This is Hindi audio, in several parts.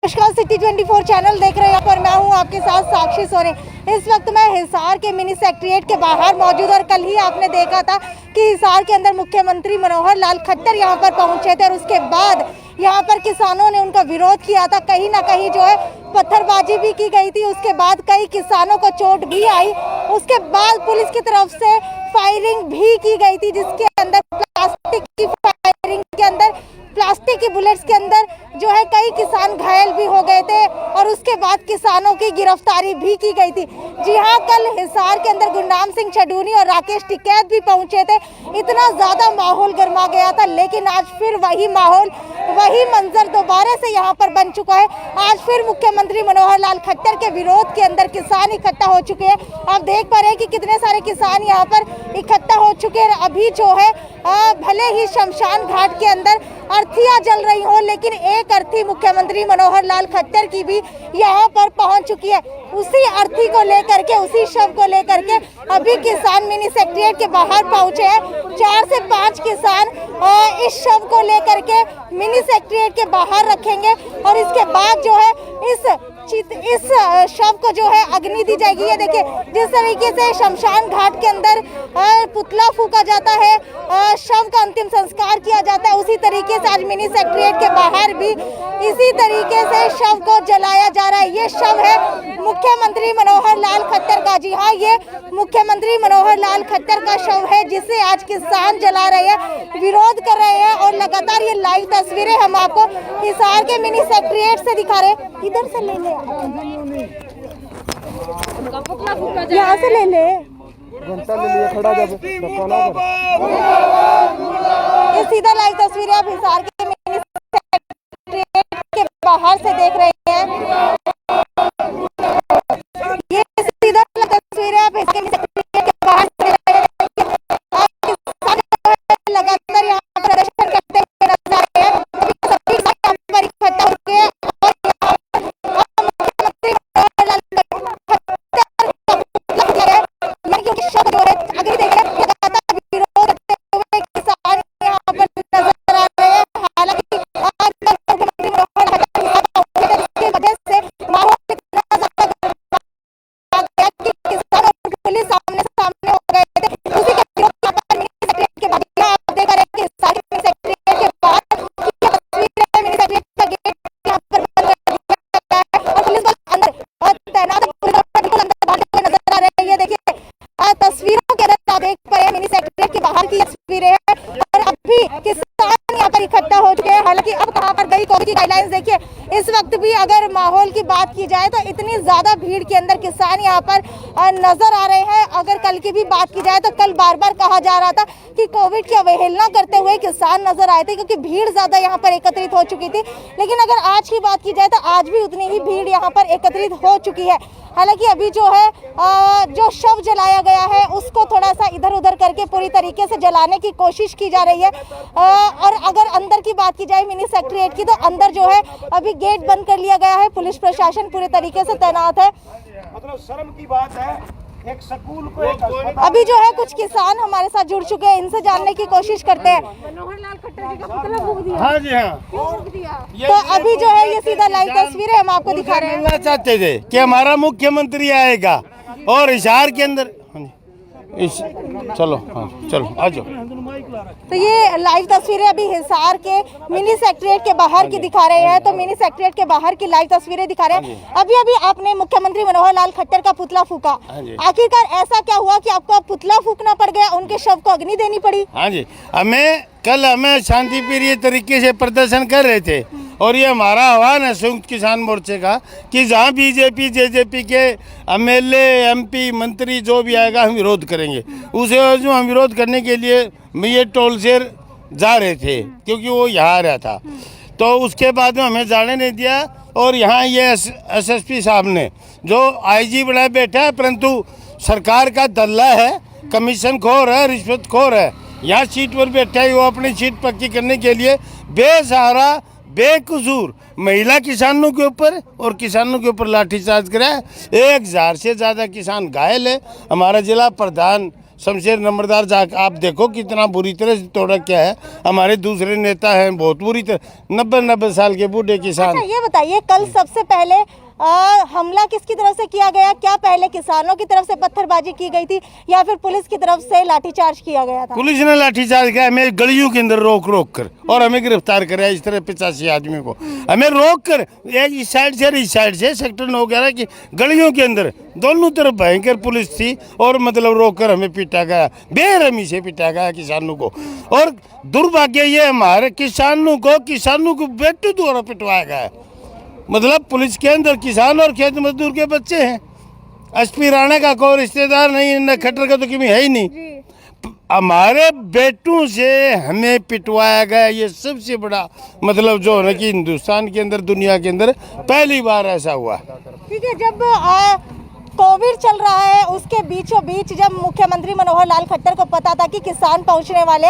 नमस्कार, सिटी 24 चैनल देख रहे हैं। यहाँ पर मैं हूँ आपके साथ साक्षी सोनी। इस वक्त मैं हिसार के मिनी सेक्रेटेरिएट के बाहर मौजूद और कल ही आपने देखा था कि हिसार के अंदर मुख्यमंत्री मनोहर लाल खट्टर यहाँ पर पहुँचे थे और उसके बाद यहाँ पर किसानों ने उनका विरोध किया था। कहीं ना कहीं जो है पत्थरबाजी भी की गई थी। उसके बाद कई किसानों को चोट भी आई। उसके बाद पुलिस की तरफ से फायरिंग भी की गई थी, जिसके अंदर प्लास्टिक की फायरिंग के अंदर प्लास्टिक की बुलेट्स के अंदर जो है कई किसान घायल भी हो गए थे और उसके बाद किसानों की गिरफ्तारी भी की गई थी। जी हाँ, कल हिसार के अंदर गुरनाम सिंह छडूनी और राकेश टिकैत भी पहुंचे थे। इतना ज्यादा माहौल गर्मा गया था, लेकिन आज फिर वही माहौल, वही मंजर दोबारा से यहाँ पर बन चुका है। आज फिर मुख्यमंत्री मनोहर लाल खट्टर के विरोध के अंदर किसान इकट्ठा हो चुके हैं। आप देख पा रहे हैं कि कितने सारे किसान यहाँ पर इकट्ठा हो चुके हैं। अभी जो है भले ही शमशान घाट के अंदर अर्थियां जल रही हो, लेकिन एक अर्थी मुख्यमंत्री मनोहर लाल खट्टर की भी यहाँ पर पहुँच चुकी है। उसी अर्थी को लेकर के, उसी शव को लेकर के अभी किसान मिनी सेक्रेटेरिएट के बाहर पहुँचे हैं। 4 से 5 किसान इस शव को लेकर के मिनी सेक्रेटेरिएट के बाहर रखेंगे और इसके बाद जो है इस शव को जो है अग्नि दी जाएगी। ये देखिए, जिस तरीके से शमशान घाट के अंदर पुतला फूका जाता है, शव का अंतिम संस्कार किया जाता है, उसी तरीके से आज मिनी सेक्रेटेरिएट के बाहर भी इसी तरीके से शव को जलाया जा रहा है। ये शव है मुख्यमंत्री मनोहर लाल खट्टर का। जी हाँ, ये मुख्यमंत्री मनोहर लाल खट्टर का शव है, जिसे आज किसान जला रहे हैं, विरोध कर रहे हैं। और लगातार ये लाइव तस्वीरें हम आपको हिसार के मिनी सेक्रेटेरिएट से दिखा रहे हैं। इधर से ले ले, यहाँ से ले ले, ये सीधा लाइव तस्वीरें आप हिसार के मिनी सेक्रेटेरिएट के बाहर से देख रहे हैं। ये सीधा तस्वीरें आप इसके मिनी सेक्रेटेरिएट के बाहर से देख रहे हैं। लगातार यहाँ पर प्रदर्शन करते हुए नजर आ रहे हैं। सभी यहाँ पर इकट्ठा होकर तस्वीरों के अंदर देख पाए मिनी सेक्रेटेरिएट के बाहर की तस्वीरें हैं और अभी किसान यहाँ पर इकट्ठा हो चुके हैं। हालांकि अब कहाँ पर गई कोविड की गाइडलाइंस देखिए, इस वक्त भी अगर माहौल की बात की जाए तो इतनी ज्यादा भीड़ के अंदर किसान यहाँ पर नजर आ रहे हैं। अगर कल की भी बात की जाए तो कल बार बार कहा जा रहा था कि कोविड की अवहेलना करते हुए किसान नजर आए थे, क्योंकि भीड़ ज्यादा यहाँ पर एकत्रित हो चुकी थी। लेकिन अगर आज की बात की जाए तो आज भी उतनी ही भीड़ यहाँ पर एकत्रित हो चुकी है। हालांकि अभी जो है जो शव जलाया गया है उसको थोड़ा सा इधर उधर करके पूरी तरीके से जलाने की कोशिश की जा रही है। और अगर अंदर की बात की जाए मिनी सेक्रेटेरिएट की, तो अंदर जो है अभी गेट बंद कर लिया गया है। पुलिस प्रशासन पूरे तरीके से तैनात है। मतलब शर्म की बात है, एक स्कूल को अभी जो है कुछ किसान हमारे साथ जुड़ चुके हैं, इनसे जानने की कोशिश करते हैं। मनोहर लाल खट्टर जी का पुतला फूंक दिया। हाँ जी हाँ, तो अभी जो है ये सीधा लाइव तस्वीरें हम आपको दिखा रहे हैं। चाहते थे कि हमारा मुख्यमंत्री आएगा और हिसार के अंदर चलो आ जाओ। तो ये लाइव तस्वीरें अभी हिसार के मिनी सेक्रेटेरिएट के बाहर की दिखा रहे हैं। तो मिनी सेक्रेटेरिएट के बाहर की लाइव तस्वीरें दिखा रहे हैं। अभी आपने मुख्यमंत्री मनोहर लाल खट्टर का पुतला फूका। आखिरकार ऐसा क्या हुआ कि आपको पुतला फूकना पड़ गया, उनके शव को अग्नि देनी पड़ी? हाँ जी, हमें शांति प्रिय तरीके से प्रदर्शन कर रहे थे और ये हमारा आह्वान है संयुक्त किसान मोर्चे का कि जहाँ बीजेपी जेजेपी के एमएलए एमपी मंत्री जो भी आएगा हम विरोध करेंगे। उसे जो हम विरोध करने के लिए ये टोल से जा रहे थे, क्योंकि वो यहाँ आ रहा था। तो उसके बाद में हमें जाने नहीं दिया और यहाँ ये एसएसपी साहब ने जो आईजी बनाए बैठा है, परंतु सरकार का दल्ला है, कमीशन खोर है, रिश्वत खोर है। यहाँ सीट पर बैठा है, वो अपनी सीट पक्की करने के लिए बेसहारा बेकसूर महिला किसानों के ऊपर और किसानों के ऊपर लाठीचार्ज करा है। 1000 से ज़्यादा किसान घायल है। हमारा जिला प्रधान शमशेर नंबरदार जा आप देखो कितना बुरी तरह से तोड़ा क्या है। हमारे दूसरे नेता हैं बहुत बुरी तरह 90 साल के बूढ़े किसान। अच्छा ये बताइए, कल सबसे पहले हमला किसकी तरफ से किया गया? क्या पहले किसानों की तरफ से पत्थरबाजी की गई थी या फिर पुलिस की तरफ से लाठीचार्ज किया गया था? पुलिस ने लाठीचार्ज किया हमें गलियों के अंदर रोक रोक कर और हमें गिरफ्तार कराया। इस तरह 85 आदमी को हमें रोक कर एक इस साइड से इस साइड से सेक्टर 9 11 की गलियों के अंदर दोनों तरफ भयंकर पुलिस थी और मतलब रोक कर हमें पीटा गया, बेरहमी से पीटा गया किसानों को। और दुर्भाग्य ये हमारे किसानों को बेटू द्वारा पिटवाया गया है। मतलब पुलिस के अंदर किसान और खेत मजदूर के बच्चे हैं। एसपी राणा का कोई रिश्तेदार नहीं, न खट्टर का तो किमी है ही नहीं। हमारे बेटों से हमें पिटवाया गया, ये सबसे बड़ा मतलब जो है कि हिंदुस्तान के अंदर दुनिया के अंदर पहली बार ऐसा हुआ। ठीक है, जब कोविड चल रहा है उसके बीचों बीच जब मुख्यमंत्री मनोहर लाल खट्टर को पता था कि किसान पहुंचने वाले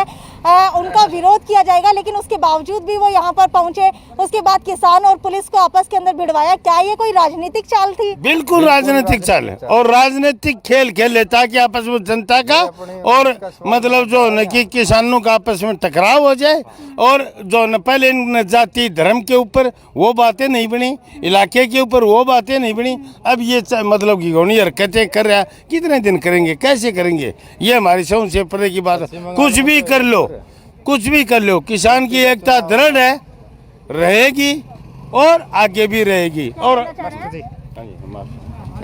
उनका विरोध किया जाएगा, लेकिन उसके बावजूद भी वो यहाँ पर पहुंचे। उसके बाद किसान और पुलिस को आपस के अंदर भिड़वाया। क्या ये कोई राजनीतिक चाल थी? बिल्कुल राजनीतिक चाल है और राजनीतिक खेल खेले ताकि आपस में जनता का और मतलब जो है कि किसानों का आपस में टकराव हो जाए। और जो न पहले इन जाति धर्म के ऊपर वो बातें नहीं बनी, इलाके के ऊपर वो बातें नहीं बनी। अब ये मतलब की घोनी हरकतें कर रहा है, कितने दिन करेंगे, कैसे करेंगे? ये हमारी समझ से परे की बात है। कुछ भी कर लो किसान की एकता दृढ़ है, रहेगी और आगे भी रहेगी। और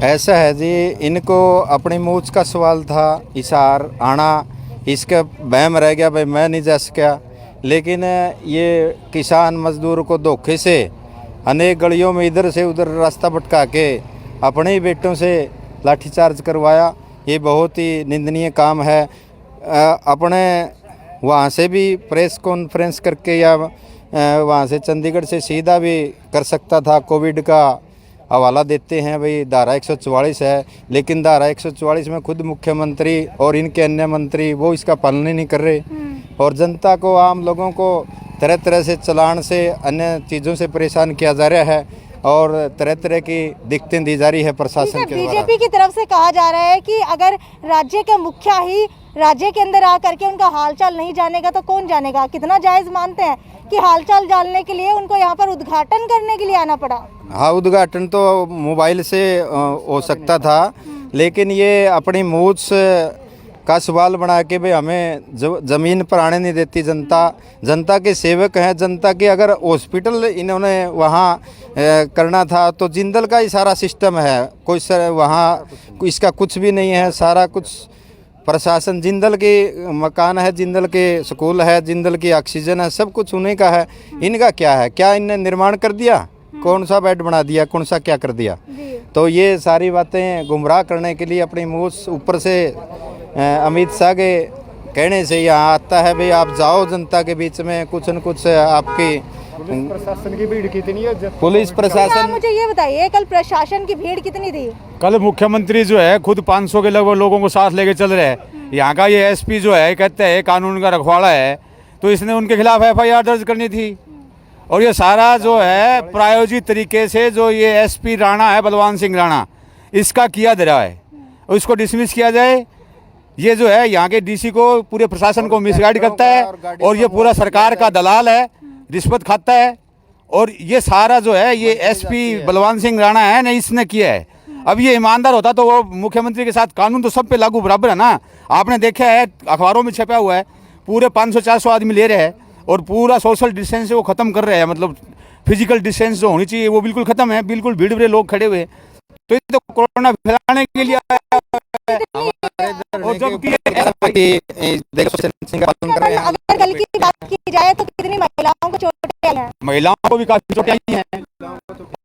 ऐसा है जी, इनको अपनी मूछ का सवाल था, इशार आना, इसका बहम रह गया भाई मैं नहीं जा सका। लेकिन ये किसान मजदूर को धोखे से अनेक गलियों में इधर से उधर रास्ता भटका के अपने ही बेटों से लाठीचार्ज करवाया। ये बहुत ही निंदनीय काम है। अपने वहाँ से भी प्रेस कॉन्फ्रेंस करके या वहाँ से चंडीगढ़ से सीधा भी कर सकता था। कोविड का हवाला देते हैं भाई धारा 144 है, लेकिन धारा 144 में खुद मुख्यमंत्री और इनके अन्य मंत्री वो इसका पालन ही नहीं कर रहे और जनता को, आम लोगों को तरह तरह से चलान से अन्य चीज़ों से परेशान किया जा रहा है और तरह तरह की दिक्कतें दी जा रही है प्रशासन के द्वारा। बीजेपी की तरफ से कहा जा रहा है कि अगर राज्य के मुखिया ही राज्य के अंदर आकर के उनका हालचाल नहीं जानेगा तो कौन जानेगा? कितना जायज मानते हैं कि हालचाल जानने के लिए उनको यहाँ पर उद्घाटन करने के लिए आना पड़ा? हाँ, उद्घाटन तो मोबाइल से हो सकता था, लेकिन ये अपनी मूछ का सवाल बना के भाई हमें ज़मीन पर आने नहीं देती जनता के सेवक हैं। जनता के अगर हॉस्पिटल इन्होंने वहाँ करना था तो जिंदल का ही सारा सिस्टम है, कोई वहाँ इसका कुछ भी नहीं है। सारा कुछ प्रशासन, जिंदल के मकान है, जिंदल के स्कूल है, जिंदल की ऑक्सीजन है, सब कुछ उन्हीं का है। इनका क्या है? क्या इनने निर्माण कर दिया? कौन सा बेड बना दिया? कौन सा क्या कर दिया? तो ये सारी बातें गुमराह करने के लिए अपनी मुँह ऊपर से अमित शाह के कहने से यहाँ आता है भाई आप जाओ जनता के बीच में, कुछ न कुछ आपकी प्रशासन की भीड़ कितनी है? पुलिस प्रशासन, मुझे ये बताइए कल प्रशासन की भीड़ कितनी थी? कल मुख्यमंत्री जो है खुद 500 के लगभग लोगों को साथ लेके चल रहे हैं। यहाँ का ये एसपी जो है कहते हैं कानून का रखवाड़ा है, तो इसने उनके खिलाफ FIR दर्ज करनी थी। और ये सारा जो है प्रायोजित तरीके से जो ये एसपी राणा है, बलवान सिंह राणा, इसका किया दे रहा है और इसको डिसमिस किया जाए। ये जो है यहाँ के DC को, पूरे प्रशासन को मिसगाइड करता है और ये पूरा सरकार का दलाल है, रिश्वत खाता है। और ये सारा जो है ये एसपी बलवान सिंह राणा है ना, इसने किया है। अब ये ईमानदार होता तो वो मुख्यमंत्री के साथ कानून तो सब पे लागू बराबर है ना। आपने देखा है अखबारों में छपा हुआ है, पूरे 500-400 आदमी ले रहे हैं और पूरा सोशल डिस्टेंस वो ख़त्म कर रहे हैं। मतलब फिजिकल डिस्टेंस जो होनी चाहिए वो बिल्कुल ख़त्म है, बिल्कुल भीड़ भीड़ लोग खड़े हुए। तो ये तो कोरोना फैलाने के लिए और जबकि अगर कल की बात की जाए तो कितनी महिलाओं को चोटें आई हैं? महिलाओं को भी काफी चोटें आई हैं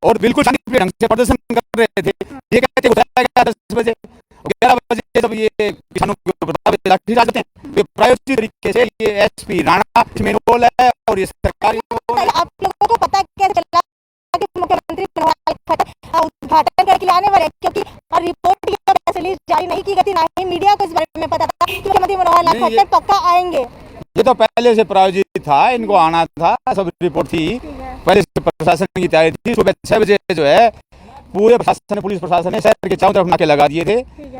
और बिल्कुल शांतिपूर्ण ढंग से प्रदर्शन कर रहे थे। ये कहते हैं 10 बजे 11 बजे जब ये किसानों के लाठीचार्ज होते हैं, ये प्रायोजित तरीके से ये एसपी राणा में रोल है और ये सरकारी रोल है। आप लोगों को पता कैसे चला कि मुख्यमंत्री उद्घाटन करके आने वाले? क्योंकि रिपोर्ट रिलीज जारी नहीं की गई थी, ना ही मीडिया को इस बारे में पता था कि मुख्यमंत्री मनोहर लाल खट्टर पक्का आएंगे। ये तो पहले से प्रायोजित था, इनको आना था, सब रिपोर्ट थी, पहले से प्रशासन की तैयारी थी। सुबह 6 बजे जो है पूरे प्रशासन ने, पुलिस प्रशासन ने शहर के चारों तरफ नाके लगा दिए थे।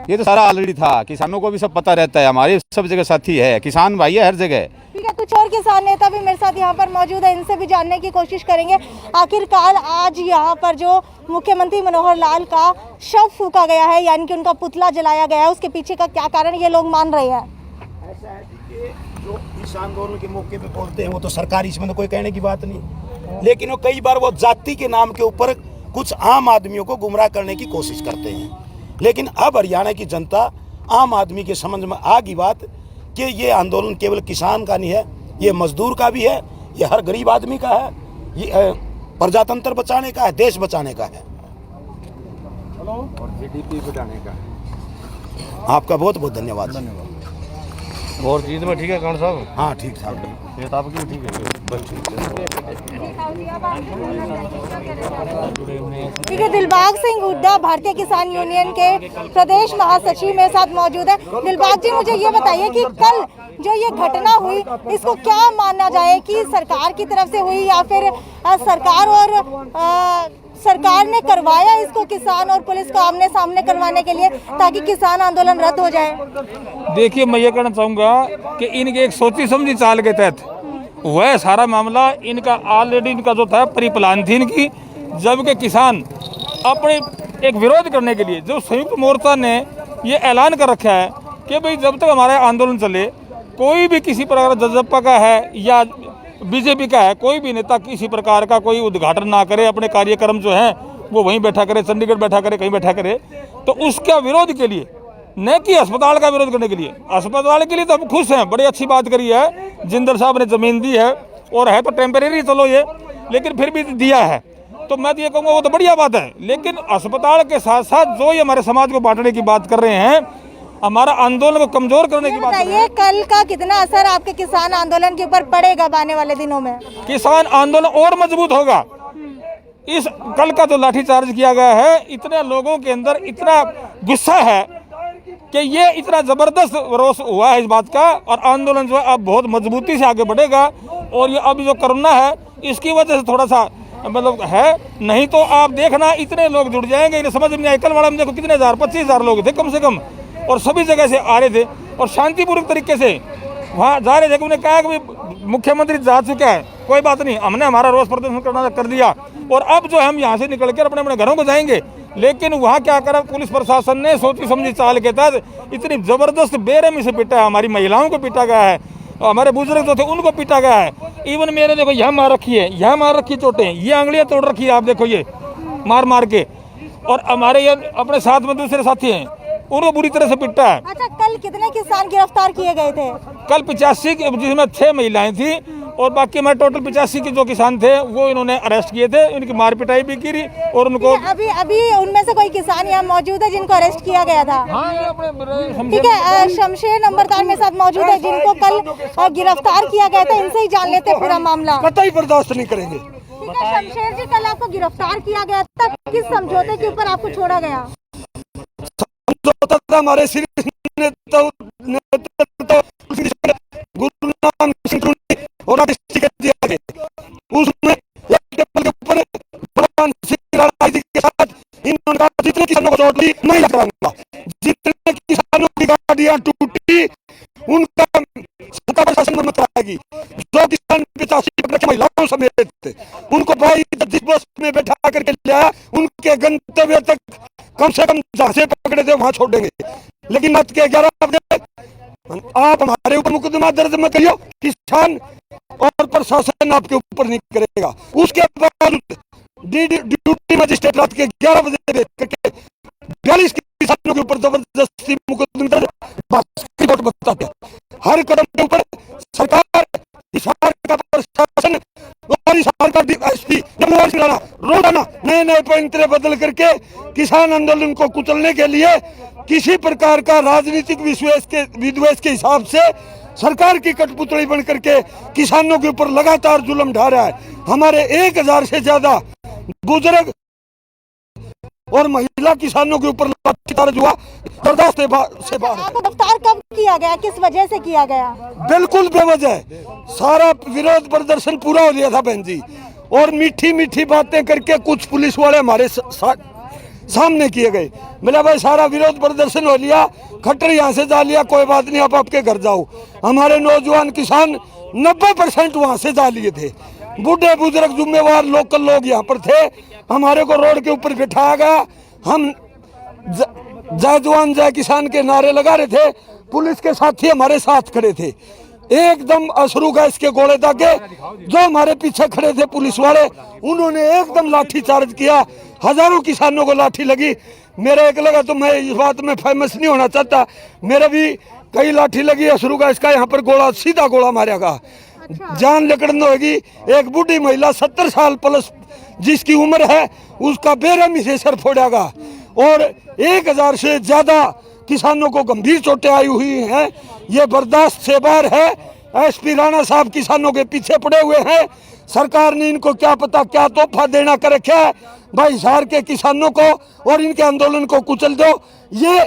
ये तो सारा ऑलरेडी था, किसानों को भी सब पता रहता है, हमारे सब जगह साथी है, किसान भाई है हर जगह। ठीक है, कुछ और किसान नेता भी मेरे साथ यहाँ पर मौजूद है, इनसे भी जानने की कोशिश करेंगे आखिरकार आज यहाँ पर जो मुख्यमंत्री मनोहर लाल का शव फूका गया है, यानी कि उनका पुतला जलाया गया है, उसके पीछे का क्या कारण ये लोग मान रहे हैं। ऐसा है कि जो इस आंदोलन के मौके पे बोलते हैं वो तो सरकारी, इसमें तो कोई कहने की बात नहीं, लेकिन वो कई बार वो जाति के नाम के ऊपर कुछ आम आदमियों को गुमराह करने की कोशिश करते हैं। लेकिन अब हरियाणा की जनता, आम आदमी के समझ में आ गई बात कि ये आंदोलन केवल किसान का नहीं है, ये मजदूर का भी है, ये हर गरीब आदमी का है, ये प्रजातंत्र बचाने का है, देश बचाने का है, और जीडीपी बढ़ाने का। आपका बहुत बहुत धन्यवाद। और चीज में ठीक है कौन साहब? हाँ ठीक ठाक। ये तो आपकी ठीक है, बस ठीक है। ठीक है, दिलबाग सिंह हुड्डा भारतीय किसान यूनियन के प्रदेश महासचिव मेरे साथ मौजूद है। दिलबाग जी, मुझे ये बताइए कि कल जो ये घटना हुई, इसको क्या माना जाए कि सरकार की तरफ से हुई या फिर सरकार और सरकार ने करवाया इसको, किसान और पुलिस को आमने सामने करवाने के लिए, ताकि किसान आंदोलन रद्द हो जाए? देखिए, मैं ये कहना चाहूँगा कि इनके एक सोची समझी चाल के तहत वह सारा मामला इनका ऑलरेडी इनका जो था प्री प्लान थी इनकी, जबकि किसान अपने एक विरोध करने के लिए जो संयुक्त मोर्चा ने ये ऐलान कर रखा है कि भाई जब तक हमारा आंदोलन चले, कोई भी किसी प्रकार जजपा का है या बीजेपी का है, कोई भी नेता किसी प्रकार का कोई उद्घाटन ना करे, अपने कार्यक्रम जो है वो वहीं बैठा करे, चंडीगढ़ बैठा करे, कहीं बैठा करे, तो उसका विरोध के लिए, न कि अस्पताल का विरोध करने के लिए। अस्पताल के लिए तो हम खुश हैं, बड़ी अच्छी बात करी है, जिंदल साहब ने जमीन दी है और है तो टेम्परेरी चलो ये, लेकिन फिर भी दिया है, तो मैं तो ये कहूँगा वो तो बढ़िया बात है। लेकिन अस्पताल के साथ साथ जो ये हमारे समाज को बांटने की बात कर रहे हैं, हमारा आंदोलन को कमजोर करने की बात कर रहे हैं। कल का कितना असर आपके किसान आंदोलन के ऊपर पड़ेगा आने वाले दिनों में? किसान आंदोलन और मजबूत होगा। इस कल का जो लाठीचार्ज किया गया है, इतने लोगों के अंदर इतना गुस्सा है कि ये इतना जबरदस्त रोष हुआ है इस बात का, और आंदोलन जो है अब बहुत मजबूती से आगे बढ़ेगा। और ये अभी जो कोरोना है इसकी वजह से थोड़ा सा मतलब है, नहीं तो आप देखना इतने लोग जुड़ जाएंगे, इन्हें समझ में नहीं आए। कल वाला में देखो कितने हज़ार, 25,000 लोग थे कम से कम, और सभी जगह से आ रहे थे और शांतिपूर्वक तरीके से वहाँ जा रहे थे। उन्होंने कहा कि मुख्यमंत्री जा चुका है, कोई बात नहीं, हमने हमारा रोष प्रदर्शन करना कर दिया और अब जो हम यहाँ से निकल कर अपने अपने घरों को जाएंगे। लेकिन वहाँ क्या करा, पुलिस प्रशासन ने सोची समझी चाल के तहत इतनी ज़बरदस्त बेरहमी से पीटा है, हमारी महिलाओं को पीटा गया है, हमारे बुजुर्ग जो थे उनको पीटा गया है। इवन मेरे देखो यहाँ मार रखी है, यहाँ मार रखी चोटें, ये आंगलियाँ तोड़ रखी है, आप देखो ये मार मार के। और हमारे ये अपने साथ में दूसरे साथी हैं, उनको बुरी तरह से पिटा है। अच्छा, कल कितने किसान गिरफ्तार किए गए थे? कल 85, जिसमें 6 महिलाएं थी और बाकी हमारे टोटल 85 के जो किसान थे वो इन्होंने अरेस्ट किए थे, इनकी मार पिटाई भी की और उनको अभी उनमें से कोई किसान यहाँ मौजूद है जिनको अरेस्ट किया गया था? ठीक है, शमशेर नंबरदार मेरे साथ मौजूद है जिनको कल गिरफ्तार किया गया था, इनसे ही जान लेते हैं पूरा मामला। कतई बर्दाश्त नहीं करेंगे। ठीक है शमशेर जी, कल आपको गिरफ्तार किया गया था, किस समझौते के ऊपर आपको छोड़ा गया? हमारे गुरुनाम सिंह और दिया गया, उसमें एक टेबल के ऊपर भगवान सिंह राणा जी के साथ इन्होंने कहा जितने किसानों को चोट ली नहीं लगाऊंगा, जितने किसानों की गाड़ियां टूटी उनका सरकार प्रशासन मत आएगी। जो किसान 85 महिलाओं समेत उनको भाई बस में बैठा करके लिया, उनके गंतव्य तक कम से कम जहाँ से पकड़े थे वहां छोड़ेंगे, लेकिन रात के 11 बजे आप हमारे ऊपर मुकदमा दर्ज मत करियो, किसान और प्रशासन आपके ऊपर नहीं करेगा। उसके बाद ड्यूटी मजिस्ट्रेट रात के 11 बजे करके 42 किसानों के ऊपर जबरदस्ती मुकदमा रिपोर्ट बताते हैं। हर कदम के ऊपर सरकार, हिसार का प्रशासन और हिसार का एसपी रोजाना नए नए पैंतरे बदल करके किसान आंदोलन को कुचलने के लिए किसी प्रकार का राजनीतिक विद्वेष के हिसाब से सरकार की कठपुतली बन करके किसानों के ऊपर लगातार जुल्म ढा रहा है। हमारे 1000 से ज्यादा बुजुर्ग और महिला किसानों के ऊपर लाठीचार्ज हुआ, बर्दाश्त से बाहर। आपको गिरफ्तार कब किया गया, किस वजह से किया गया? बिल्कुल बेवजह, सारा विरोध प्रदर्शन पूरा हो गया था बहन जी, और मीठी मीठी बातें करके कुछ पुलिस वाले हमारे साथ सामने किए गए। बोले भाई सारा विरोध प्रदर्शन हो लिया, खट्टर यहाँ से जा लिया, कोई बात नहीं, आप आपके घर जाओ। हमारे नौजवान किसान 90% वहाँ से जा लिए थे। बूढ़े बुजुर्ग जिम्मेवार लोकल लोग यहाँ पर थे। हमारे को रोड के ऊपर बिठाया गया। हम जय जवान जय किसान के नारे लगा रहे थे। पुलिस के साथी हमारे साथ खड़े थे। एकदम अश्रु गैस के गोले दागे। जो हमारे पीछे खड़े थे पुलिस वाले, उन्होंने एकदम लाठी चार्ज किया। हजारों किसानों को लाठी लगी। मेरा एक लगा तो मैं इस बात में फेमस नहीं होना चाहता, मेरा भी कई लाठी लगी। अश्रु गैस का यहाँ पर गोला, सीधा गोला मारेगा। जान लेकर होगी। एक बूढ़ी महिला 70 साल प्लस जिसकी उम्र है, उसका बेरहमी से सर फोड़ेगा। और 1000 से ज्यादा किसानों को गंभीर चोटें आई हुई हैं। ये बर्दाश्त से बाहर है। एसपी राणा साहब किसानों के पीछे पड़े हुए हैं। सरकार ने इनको क्या पता क्या तोहफा देना कर रखा है। भाई हिसार के किसानों को और इनके आंदोलन को कुचल दो। ये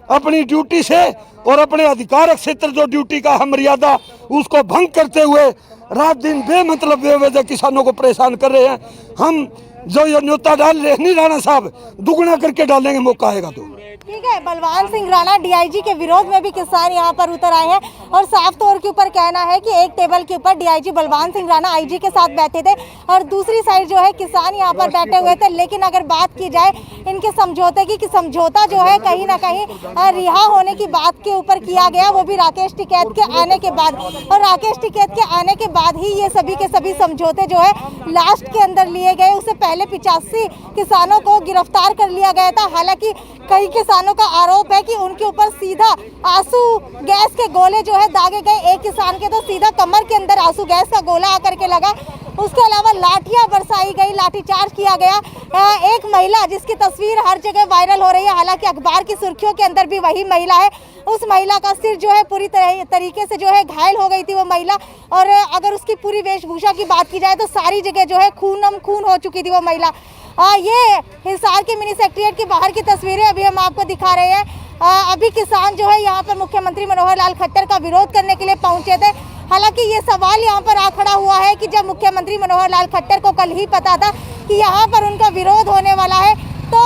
अपनी ड्यूटी से और अपने अधिकार क्षेत्र जो ड्यूटी का हम मर्यादा, उसको भंग करते हुए रात दिन बेमतलब बेवजह किसानों को परेशान कर रहे हैं। हम जो ये न्योता डाल रहे नहीं राणा साहब, दुगना करके डालेंगे मौका आएगा तो। ठीक है, बलवान सिंह राणा डीआईजी के विरोध में भी किसान यहाँ पर उतर आए हैं और साफ तौर के ऊपर कहना है कि एक टेबल के ऊपर डीआईजी बलवान सिंह राणा आईजी के साथ बैठे थे और दूसरी साइड जो है किसान यहाँ पर बैठे हुए थे। लेकिन अगर बात की जाए इनके समझौते की, कि समझौता जो है कहीं ना कहीं रिहा होने की बात के ऊपर किया गया, वो भी राकेश टिकैत के आने के बाद। और राकेश टिकैत के आने के बाद ही ये सभी के सभी समझौते जो है लास्ट के अंदर लिए गए। उससे पहले 85 किसानों को गिरफ्तार कर लिया गया था। हालांकि कई किसानों का आरोप है कि उनके ऊपर सीधा आंसू गैस के गोले जो है दागे गए। एक किसान के तो सीधा कमर के अंदर आंसू गैस का गोला आकर के लगा। उसके अलावा लाठियां बरसाई गई, लाठीचार्ज किया गया। एक महिला जिसकी तस्वीर हर जगह वायरल हो रही है, हालांकि अखबार की सुर्खियों के अंदर भी वही महिला है, उस महिला का सिर जो है पूरी तरीके से जो है घायल हो गई थी वो महिला। और अगर उसकी पूरी वेशभूषा की बात की जाए तो सारी जगह जो है खूनम खून हो चुकी थी वो महिला। ये हिसार के मिनी सेक्रेटेरिएट के बाहर की तस्वीरें अभी हम आपको दिखा रहे हैं। अभी किसान जो है यहाँ पर मुख्यमंत्री मनोहर लाल खट्टर का विरोध करने के लिए पहुंचे थे। हालांकि ये सवाल यहाँ पर आ खड़ा हुआ है कि जब मुख्यमंत्री मनोहर लाल खट्टर को कल ही पता था कि यहाँ पर उनका विरोध होने वाला है, तो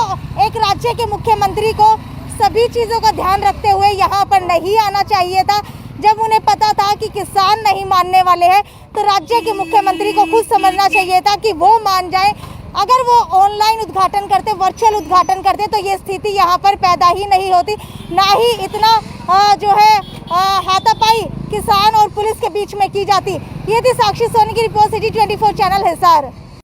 एक राज्य के मुख्यमंत्री को सभी चीज़ों का ध्यान रखते हुए यहाँ पर नहीं आना चाहिए था। जब उन्हें पता था कि किसान नहीं मानने वाले हैं, तो राज्य के मुख्यमंत्री को खुद समझना चाहिए था कि वो मान जाए। अगर वो ऑनलाइन उद्घाटन करते, वर्चुअल उद्घाटन करते, तो ये स्थिति यहाँ पर पैदा ही नहीं होती, ना ही इतना जो है हाथापाई किसान और पुलिस के बीच में की जाती। ये थी साक्षी सोनी की रिपोर्ट, सिटी 24 चैनल हिसार।